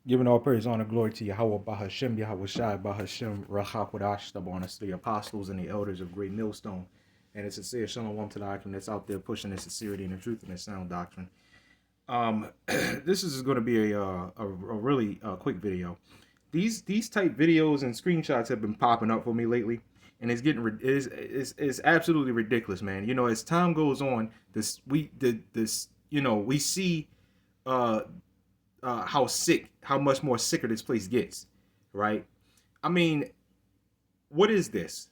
Giving all praise, honor, glory to Yahawah, BAHASHAM, YAHAWASHI, BAHASHAM, RAHAKWADASH, the apostles and the elders of Great Millstone, and a sincere shalom to the doctrine that's out there pushing the sincerity and the truth and the sound doctrine. This is going to be a really quick video. These type videos and screenshots have been popping up for me lately, and it's getting it's absolutely ridiculous, man. You know, as time goes on, we see uh how much more sicker this place gets, right? I mean, what is this?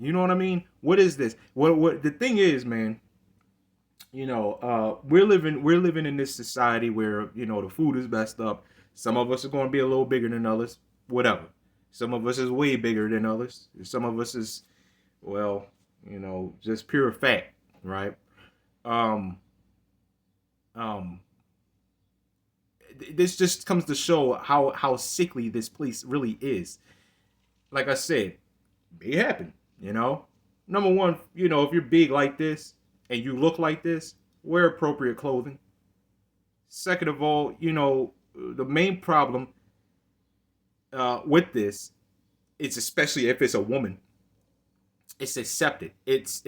You know what I mean? What is this? What the thing is, man? We're living in this society where the food is messed up. Some of us are going to be a little bigger than others, whatever. Some of us is way bigger than others. Some of us is, well, just pure fat, right? Um, um, this just comes to show how sickly this place really is. Like I said, it happened. Number one, if you're big like this and you look like this, wear appropriate clothing. Second of all, the main problem with this is, especially if it's a woman, it's accepted. It's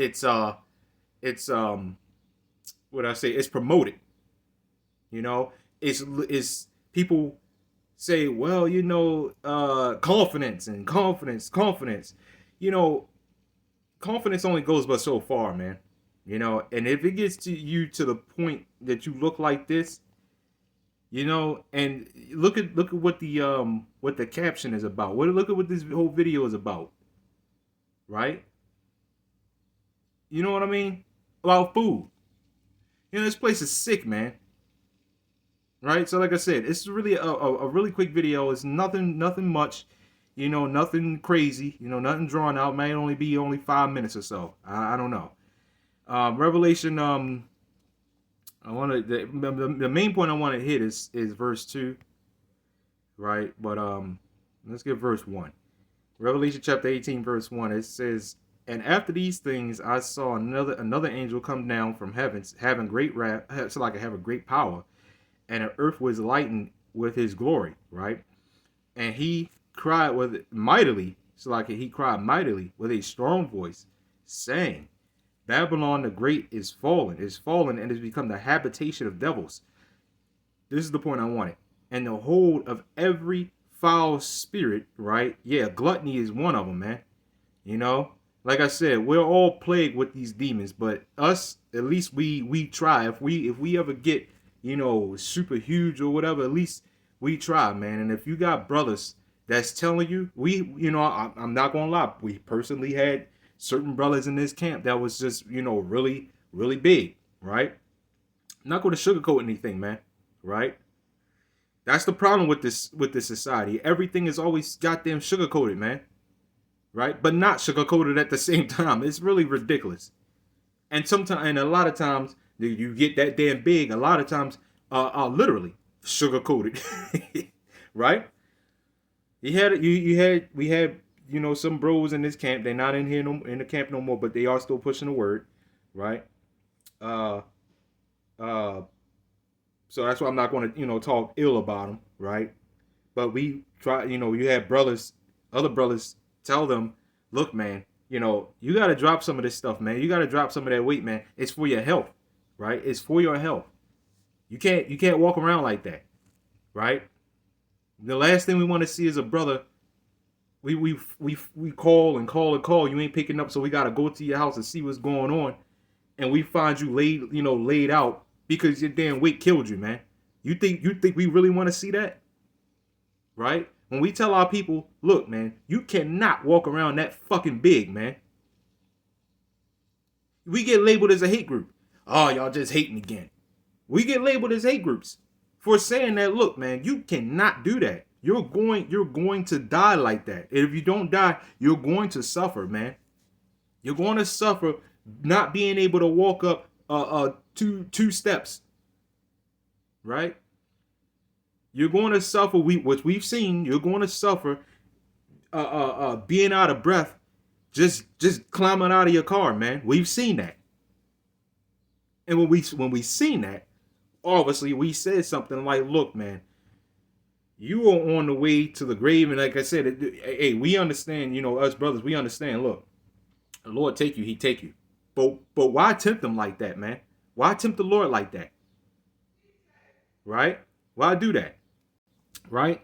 what I say, it's promoted. You know, it's people say, well, confidence and confidence. You know, confidence only goes but so far, man. And if it gets to you to the point that you look like this, and look at what the caption is about. Look at what this whole video is about, right? You know what I mean? About food. This place is sick, man. Right? So like I said, it's really a really quick video. It's nothing much, nothing crazy, nothing drawn out. Might only be 5 minutes or so. I don't know. Revelation. I want to the main point I want to hit is verse 2, right? But let's get verse 1. Revelation chapter 18, verse 1. It says, "And after these things, I saw another angel come down from heavens, having great wrath, so like I have a great power, and the earth was lightened with his glory," right? "And he cried he cried mightily with a strong voice, saying, Babylon the Great is fallen, and has become the habitation of devils." This is the point I wanted. "And the hold of every foul spirit," right? Yeah, gluttony is one of them, man. Like I said, we're all plagued with these demons, but us, at least we try. If we ever get, super huge or whatever, at least we try, man. And if you got brothers that's telling you, I'm not gonna lie, we personally had certain brothers in this camp that was just, really, really big, right? I'm not going to sugarcoat anything, man, right? That's the problem with this society. Everything is always goddamn sugarcoated, man, right? But not sugarcoated at the same time. It's really ridiculous. And a lot of times, you get that damn big. A lot of times, literally sugarcoated, right? We had some bros in this camp. They're not in here in the camp no more, but they are still pushing the word, right? Uh, uh, so that's why I'm not going to talk ill about them, right? But we try, you have other brothers tell them, look, man, you got to drop some of this stuff, man. You got to drop some of that weight, man. It's for your health, right? It's for your health. You can't walk around like that, right? The last thing we want to see is a brother. We call and call and call. You ain't picking up, so we gotta go to your house and see what's going on. And we find you laid out because your damn weight killed you, man. You think we really want to see that? Right? When we tell our people, look, man, you cannot walk around that fucking big, man. We get labeled as a hate group. Oh, y'all just hating again. We get labeled as hate groups for saying that, look, man, you cannot do that. You're going to die like that. And if you don't die, you're going to suffer, man. You're going to suffer not being able to walk up two steps. Right? You're going to suffer, which we've seen, you're going to suffer being out of breath, just climbing out of your car, man. We've seen that. And when we seen that, obviously we said something like, look, man, You are on the way to the grave. And like I said, hey, we understand, us brothers, we understand. Look, the Lord take you, he take you. But why tempt him like that, man? Why tempt the Lord like that? Right? Why do that? Right?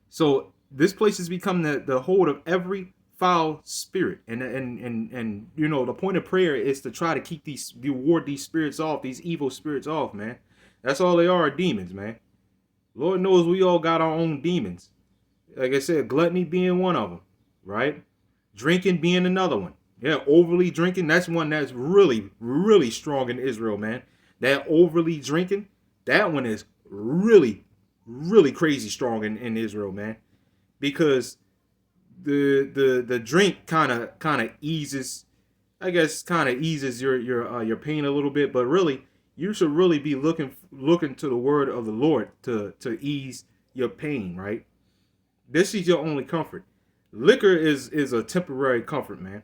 So this place has become the hold of every foul spirit. And the point of prayer is to try to keep ward these spirits off, these evil spirits off, man. That's all they are demons, man. Lord knows we all got our own demons. Like I said, gluttony being one of them, right? Drinking being another one. Yeah, overly drinking, that's one that's really, really strong in Israel, man. That overly drinking, that one is really, really crazy strong in Israel, man. Because the drink kind of eases, I guess, kind of eases your pain a little bit, but really you should really be looking to the word of the Lord to ease your pain, right? This is your only comfort. Liquor is a temporary comfort, man.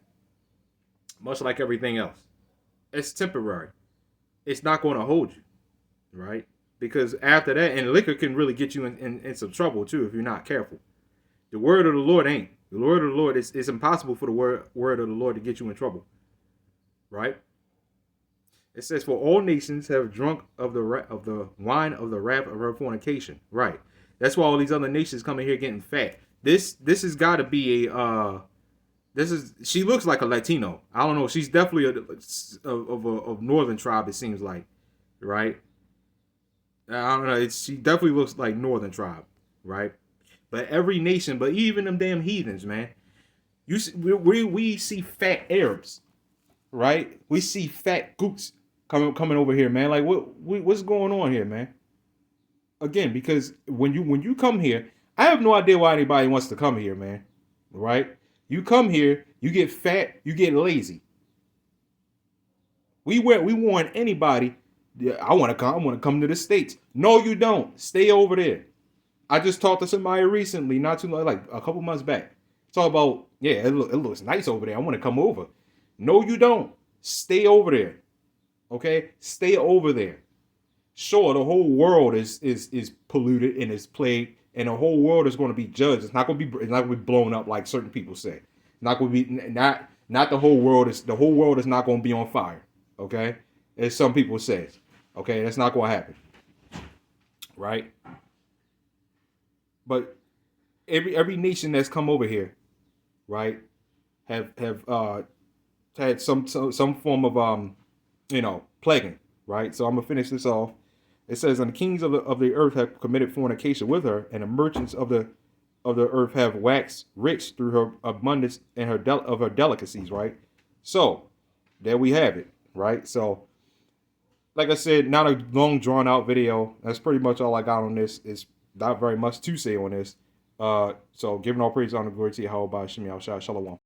Much like everything else. It's temporary. It's not going to hold you, right? Because after that, and liquor can really get you in some trouble too if you're not careful. The word of the Lord ain't. The word of the Lord it's impossible for the word of the Lord to get you in trouble, right? It says, "For all nations have drunk of the wine of the wrath of her fornication." Right. That's why all these other nations come in here getting fat. This has got to be a. She looks like a Latino. I don't know. She's definitely of northern tribe. It seems like, right? I don't know. She definitely looks like northern tribe, right? But every nation, but even them damn heathens, man. We see fat Arabs, right? We see fat gooks coming over here, man. Like what's going on here, man? Again, because when you come here, I have no idea why anybody wants to come here, man. Right? You come here, you get fat, you get lazy. We warn anybody. Yeah, I want to come to the States. No, you don't. Stay over there. I just talked to somebody recently, not too long, like a couple months back. Talk about, yeah, it looks nice over there. I want to come over. No, you don't. Stay over there. Okay? Stay over there. Sure, the whole world is polluted and is plagued, and the whole world is going to be judged. It's not going to be blown up like certain people say. It's not going to be not the whole world is not going to be on fire. Okay? As some people say. Okay, that's not going to happen. Right? But every nation that's come over here, right, have had some form of plaguing, right? So I'm gonna finish this off. It says, "And the kings of the earth have committed fornication with her, and the merchants of the earth have waxed rich through her abundance and of her delicacies," right? So there we have it, right? So like I said, not a long drawn out video. That's pretty much all I got on this. It's not very much to say on this. So giving all praise, honor, glory to YAHAWASHI, Shalom.